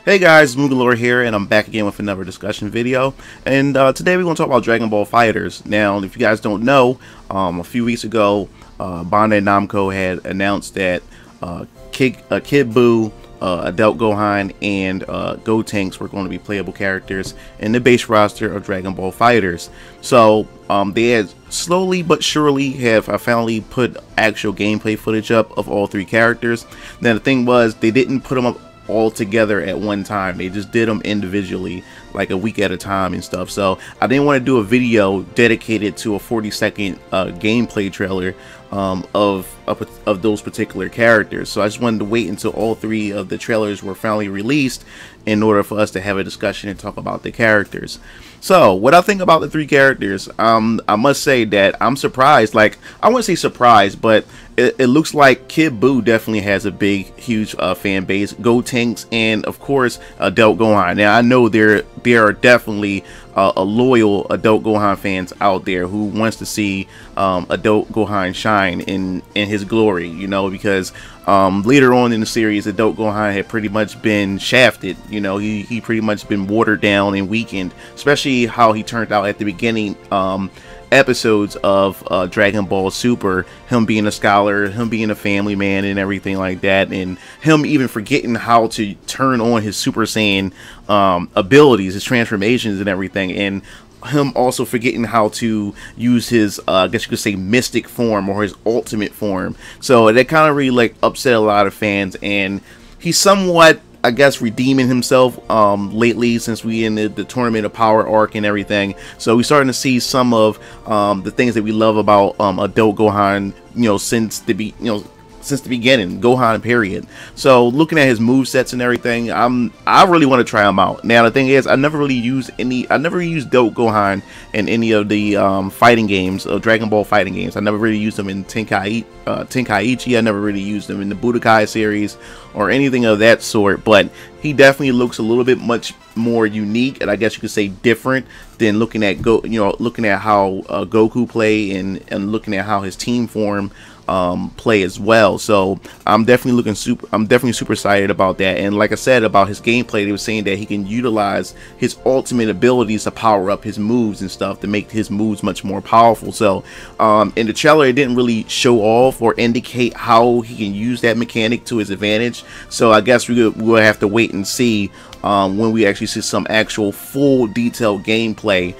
Hey guys, MugenLord here, and I'm back again with another discussion video. And today we're going to talk about Dragon Ball FighterZ. Now, if you guys don't know, a few weeks ago, Bandai Namco had announced that Kid Buu, Adult Gohan, and Gotenks were going to be playable characters in the base roster of Dragon Ball FighterZ. So they had slowly but surely have finally put actual gameplay footage up of all three characters. Now the thing was, they didn't put them up all together at one time. They just did them individually, like a week at a time and stuff. So I didn't want to do a video dedicated to a 40-second gameplay trailer of those particular characters. So I just wanted to wait until all three of the trailers were finally released in order for us to have a discussion and talk about the characters. So what I think about the three characters, I must say that I'm surprised. Like, I wouldn't say surprised, but it looks like Kid Buu definitely has a big, huge fan base. Gotenks and of course Adult Gohan. Now I know there are definitely a loyal Adult Gohan fans out there who wants to see Adult Gohan shine in his glory, you know, because later on in the series, Adult Gohan had pretty much been shafted. You know, he pretty much been watered down and weakened, especially how he turned out at the beginning episodes of Dragon Ball Super, him being a scholar, him being a family man and everything like that, and him even forgetting how to turn on his Super Saiyan abilities, his transformations and everything, and him also forgetting how to use his I guess you could say mystic form or his ultimate form. So that kind of really like upset a lot of fans, and he's somewhat, I guess, redeeming himself lately since we in the Tournament of Power arc and everything. So we're starting to see some of the things that we love about Adult Gohan, you know, since the beginning, Gohan period. So looking at his move sets and everything, I really want to try him out. Now the thing is, I never used Adult Gohan in any of the fighting games, Dragon Ball fighting games. I never really used them in Tenkaichi. I never really used them in the Budokai series or anything of that sort, but he definitely looks a little bit much more unique, and I guess you could say different than looking at looking at how Goku play and looking at how his team form play as well. So I'm definitely super excited about that. And like I said about his gameplay, they were saying that he can utilize his ultimate abilities to power up his moves and stuff to make his moves much more powerful. So in the trailer, it didn't really show off or indicate how he can use that mechanic to his advantage. So I guess we'll have to wait and see when we actually see some actual full detailed gameplay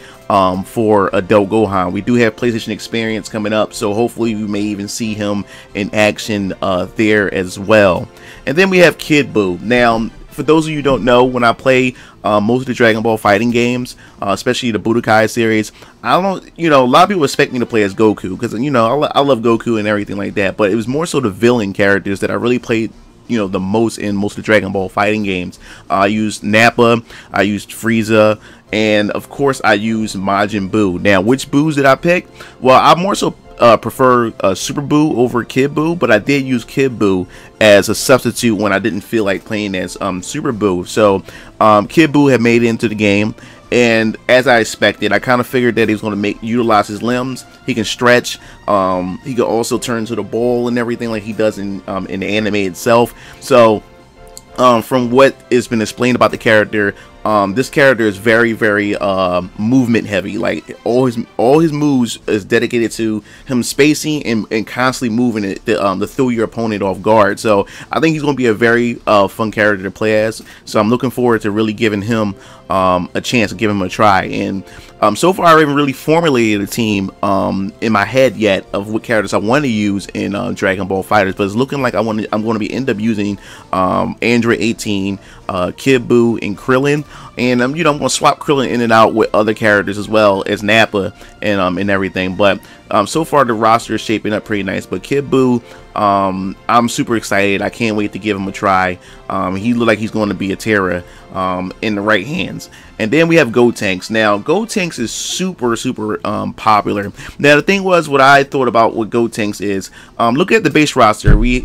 for Adult Gohan. We do have PlayStation Experience coming up, so hopefully we may even see him in action there as well. And then we have Kid Buu. Now, for those of you who don't know, when I play most of the Dragon Ball fighting games, especially the Budokai series, I don't, you know, a lot of people expect me to play as Goku because, you know, I love Goku and everything like that, but it was more so the villain characters that I really played, you know, the most in most of the Dragon Ball fighting games. I used Nappa, I used Frieza, and of course I used Majin Buu. Now, which Boos did I pick? Well, I more so prefer Super Buu over Kid Buu, but I did use Kid Buu as a substitute when I didn't feel like playing as Super Buu. So Kid Buu had made it into the game, and as I expected, I kind of figured that he was going to utilize his limbs. He can stretch. He could also turn to the ball and everything like he does in the anime itself. So from what has been explained about the character, this character is very, very movement heavy. Like all his moves is dedicated to him spacing and constantly moving it to throw your opponent off guard. So I think he's going to be a very fun character to play as. So I'm looking forward to really giving him a chance to give him a try. And so far I haven't really formulated a team in my head yet of what characters I want to use in Dragon Ball FighterZ, but it's looking like I'm going to end up using Android 18, Kid Buu, and Krillin. And you know, I'm gonna swap Krillin in and out with other characters as well as Nappa and everything. But so far the roster is shaping up pretty nice. But Kid Buu, I'm super excited. I can't wait to give him a try. He looked like he's going to be a terror in the right hands. And then we have Gotenks. Now, Gotenks is super popular. Now, the thing was, what I thought about what Gotenks is, look at the base roster. We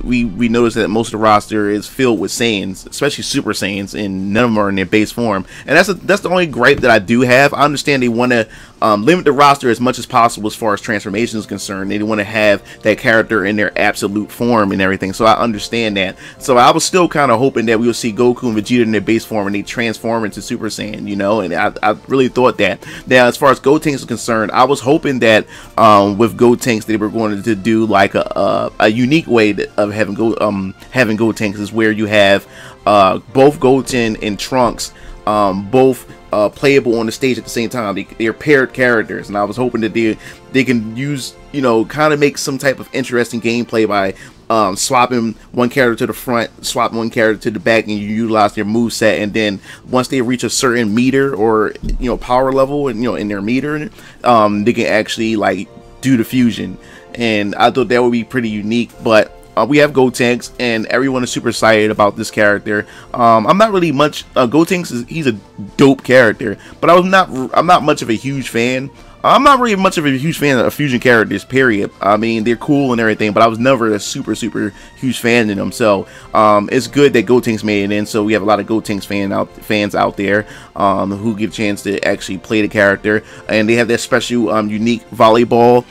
noticed that most of the roster is filled with Saiyans, especially Super Saiyans, and none of them are in their base form. And that's the only gripe that I do have. I understand they want to limit the roster as much as possible as far as transformation is concerned. They want to have that character in their absolute form and everything, so I understand that. So I was still kind of hoping that we would see Goku and Vegeta in their base form and they transform into Super Saiyan, you know, and I really thought that. Now, as far as Gotenks is concerned, I was hoping that with Gotenks they were going to do like a unique way of having Gotenks, is where you have both Goten and Trunks both playable on the stage at the same time. They're paired characters, and I was hoping that they can use, you know, kind of make some type of interesting gameplay by swapping one character to the front, swapping one character to the back, and you utilize their move set. And then once they reach a certain meter or, you know, power level, and, you know, in their meter, they can actually like do the fusion. And I thought that would be pretty unique. But we have Gotenks, and everyone is super excited about this character. I'm not really much. Gotenks he's a dope character, but I'm not much of a huge fan. I'm not really much of a huge fan of fusion characters, period. I mean, they're cool and everything, but I was never a super huge fan of them. So it's good that Gotenks made it in, so we have a lot of Gotenks fans out there who get a chance to actually play the character. And they have that special unique volleyball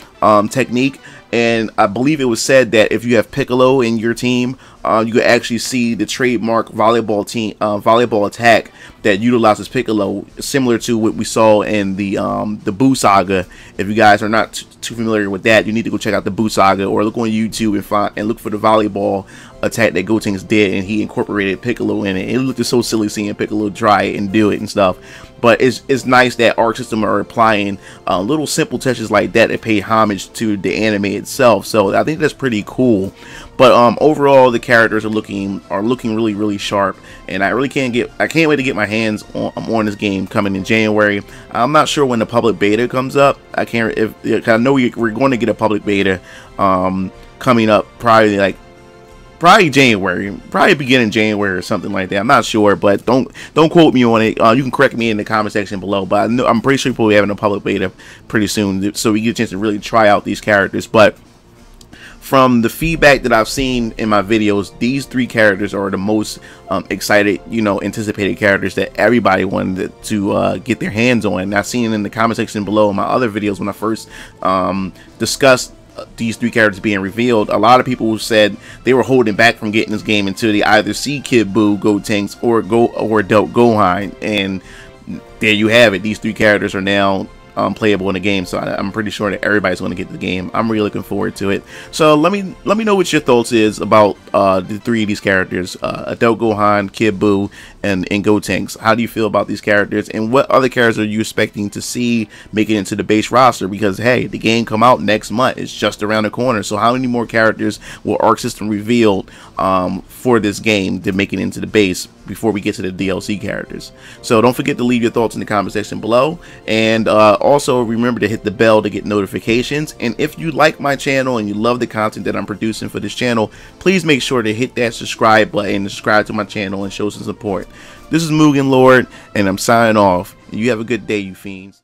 technique. And I believe it was said that if you have Piccolo in your team, you could actually see the trademark volleyball attack that utilizes Piccolo, similar to what we saw in the Buu saga. If you guys are not too familiar with that, you need to go check out the Buu saga, or look on YouTube and look for the volleyball attack that Gotenks did, and he incorporated Piccolo in it. It looked so silly seeing Piccolo try it and do it and stuff. But it's nice that Arc System are applying little simple touches like that pay homage to the anime itself. So I think that's pretty cool. But overall, the characters are looking really sharp, and I can't wait to get my hands on this game coming in January. I'm not sure when the public beta comes up. I know we're going to get a public beta coming up probably January, probably beginning January or something like that. I'm not sure, but don't quote me on it. You can correct me in the comment section below, but I'm pretty sure we'll be having a public beta pretty soon, so we get a chance to really try out these characters. But from the feedback that I've seen in my videos, these three characters are the most excited, you know, anticipated characters that everybody wanted to get their hands on. And I've seen it in the comment section below in my other videos when I first discussed these three characters being revealed. A lot of people said they were holding back from getting this game until they either see Kid Buu, Gotenks, or Adult Gohan. And there you have it. These three characters are now playable in the game, so I'm pretty sure that everybody's going to get the game. I'm really looking forward to it. So let me know what your thoughts is about the three of these characters, Adult Gohan, Kid Buu, and Gotenks. How do you feel about these characters, and what other characters are you expecting to see make it into the base roster? Because hey, the game come out next month. It's just around the corner. So how many more characters will Arc System reveal for this game to make it into the base before we get to the DLC characters? So don't forget to leave your thoughts in the comment section below, and also remember to hit the bell to get notifications. And if you like my channel and you love the content that I'm producing for this channel, please make sure to hit that subscribe button and subscribe to my channel and show some support. This is MugenLord, and I'm signing off. You have a good day, you fiends.